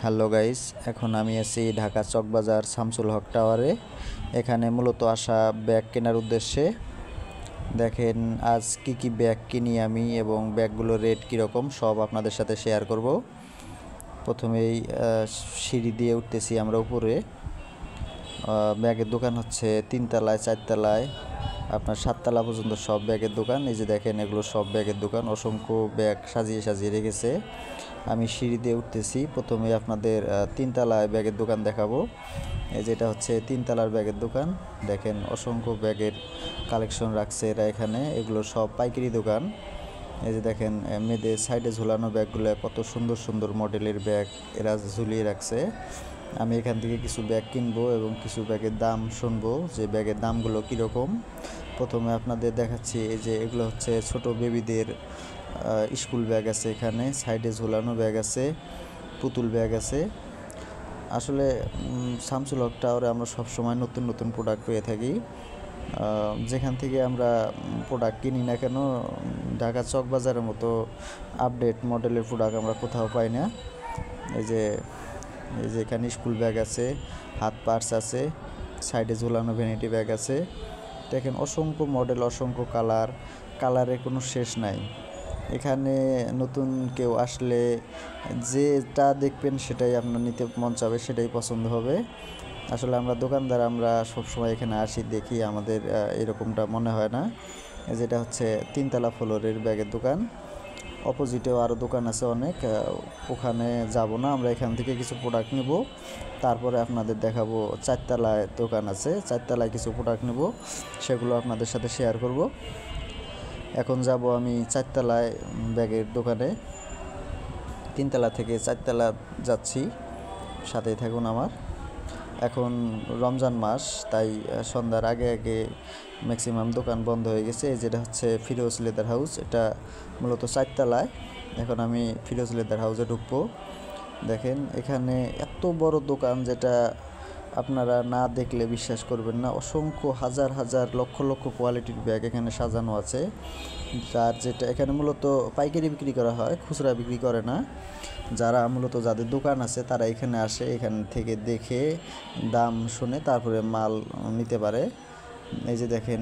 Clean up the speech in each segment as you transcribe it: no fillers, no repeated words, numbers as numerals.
Hello guys, এখন আমি আছি ঢাকা চকবাজার শামসুল হক টাওয়ারে। এখানে মূলত আসা ব্যাগ কেনার উদ্দেশ্যে। দেখেন আজ কি ব্যাগ কিনি আমি এবং ব্যাগগুলোর রেট কীরকম সব আপনাদের সাথে শেয়ার করব। প্রথমেই সিঁড়ি দিয়ে উঠতেছি আমরা উপরে। ব্যাগের দোকান হচ্ছে 3 তলায় 4 তলায় আপনার 7 তলা পর্যন্ত সব ব্যাগের দোকান। এই যে দেখেন এগুলো সব ব্যাগের দোকান, অসংখ্য ব্যাগ সাজিয়ে সাজিয়ে রেখেছে। আমি সিঁড়ি দিয়ে উঠতেছি। প্রথমে আপনাদের 3 তলায় ব্যাগের দোকান দেখাবো। এই যেটা হচ্ছে 3 তলার ব্যাগের দোকান। দেখেন অসংখ্য ব্যাগের কালেকশন রাখছে এরা এখানে। এগুলো সব পাইকারি দোকান। এই যে দেখেন মেয়েদের সাইডে ঝুলানো ব্যাগগুলো কত সুন্দর সুন্দর মডেলের ব্যাগ এরা ঝুলিয়ে রাখছে। আমি এখান থেকে কিছু ব্যাগ কিনবো এবং কিছু ব্যাগের দাম শুনবো যে ব্যাগের দামগুলো কীরকম। প্রথমে আপনাদের দেখাচ্ছি, এই যে এগুলো হচ্ছে ছোট বেবিদের স্কুল ব্যাগ আছে, এখানে সাইডে ঝোলানো ব্যাগ আছে, পুতুল ব্যাগ আছে। আসলে শামসুল হক টাওয়ারে আমরা সবসময় নতুন নতুন প্রোডাক্ট পেয়ে থাকি। যেখান থেকে আমরা প্রোডাক্ট কিনি না কেন, ঢাকা চকবাজারের মতো আপডেট মডেলের প্রোডাক্ট আমরা কোথাও পাই না। এই যে এখানে স্কুল ব্যাগ আছে, হাত পার্স আছে, সাইডে ঝোলানো ভ্যানিটি ব্যাগ আছে। দেখেন অসংখ্য মডেল, অসংখ্য কালারের কোনো শেষ নাই। এখানে নতুন কেউ আসলে যেটা দেখবেন সেটাই আপনার নিতে মন চাবে, সেটাই পছন্দ হবে। আসলে আমরা দোকানদার, আমরা সবসময় এখানে আসি দেখি, আমাদের এরকমটা মনে হয় না। যেটা হচ্ছে 3 তলা ফ্লোরের ব্যাগের দোকান। অপোজিটেও আরও দোকান আছে অনেক, ওখানে যাব না, আমরা এখান থেকে কিছু প্রোডাক্ট নেব, তারপরে আপনাদের দেখাবো। 4 তলায় দোকান আছে, 4 তলায় কিছু প্রোডাক্ট নেব, সেগুলো আপনাদের সাথে শেয়ার করব। এখন যাব আমি 4 তলায় ব্যাগের দোকানে। 3 তলা থেকে 4 তলা যাচ্ছি, সাথেই থাকুন আমার। এখন রমজান মাস, তাই সন্ধ্যার আগে আগে ম্যাক্সিমাম দোকান বন্ধ হয়ে গেছে। যেটা হচ্ছে ফিরোজ লেদার হাউস, এটা মূলত 4 তলায়। এখন আমি ফিরোজ লেদার হাউসে ঢুকবো। দেখেন এখানে এত বড় দোকান, যেটা আপনারা না দেখলে বিশ্বাস করবেন না। অসংখ্য হাজার হাজার লক্ষ লক্ষ কোয়ালিটির ব্যাগ এখানে সাজানো আছে। যেটা এখানে মূলত পাইকারি বিক্রি করা হয়, খুচরা বিক্রি করে না। যাদের দোকান আছে তারা এখানে আসে, এখান থেকে দেখে দাম শুনে তারপরে মাল নিতে পারে। এই যে দেখেন,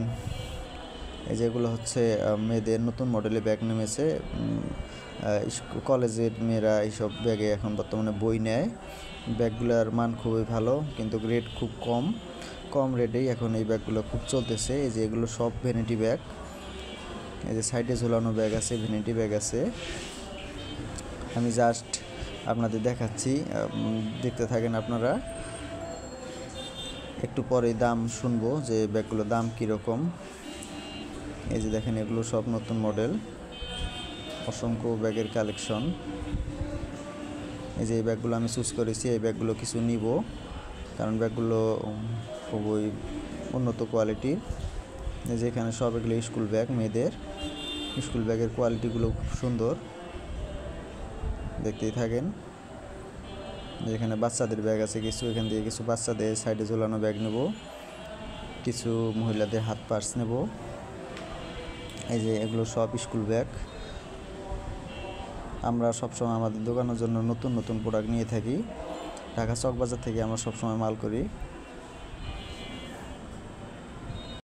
এই যেগুলো হচ্ছে মেয়েদের নতুন মডেলের ব্যাগ নেমেছে। কলেজের মেয়েরা এইসব ব্যাগে এখন বর্তমানে বই নেয়। ব্যাগগুলোর মান খুবই ভালো, কিন্তু রেট খুব কম রেটেই এখন এই ব্যাগগুলো খুব চলতেছে। এই যে এগুলো সব ভ্যানিটি ব্যাগ। এই যে সাইডে ঝোলানো ব্যাগ আছে, ভ্যানিটি ব্যাগ আছে। আমি জাস্ট আপনাদের দেখাচ্ছি, দেখতে থাকেন আপনারা। একটু পরে দাম শুনবো যে ব্যাগগুলোর দাম কীরকম। এই যে দেখেন এগুলো সব নতুন মডেল, অসংখ্য ব্যাগের কালেকশন। এই যে এই ব্যাগগুলো আমি চুজ করেছি, এই ব্যাগগুলো কিছু নিব, কারণ ব্যাগগুলো খুবই উন্নত কোয়ালিটির। এই যে এখানে সব এগুলো স্কুল ব্যাগ, মেয়েদের স্কুল ব্যাগের কোয়ালিটিগুলো খুব সুন্দর, দেখতেই থাকেন। যেখানে বাচ্চাদের ব্যাগ আছে কিছু, এখান থেকে কিছু বাচ্চাদের সাইডে ঝোলানো ব্যাগ নেব, কিছু মহিলাদের হাত পার্স নেব। এই যে এগুলো সব স্কুল ব্যাগ। আমরা সবসময় আমাদের দোকানের জন্য নতুন নতুন প্রোডাক্ট নিয়ে থাকি। ঢাকা চকবাজার থেকে আমরা সবসময় মাল করি।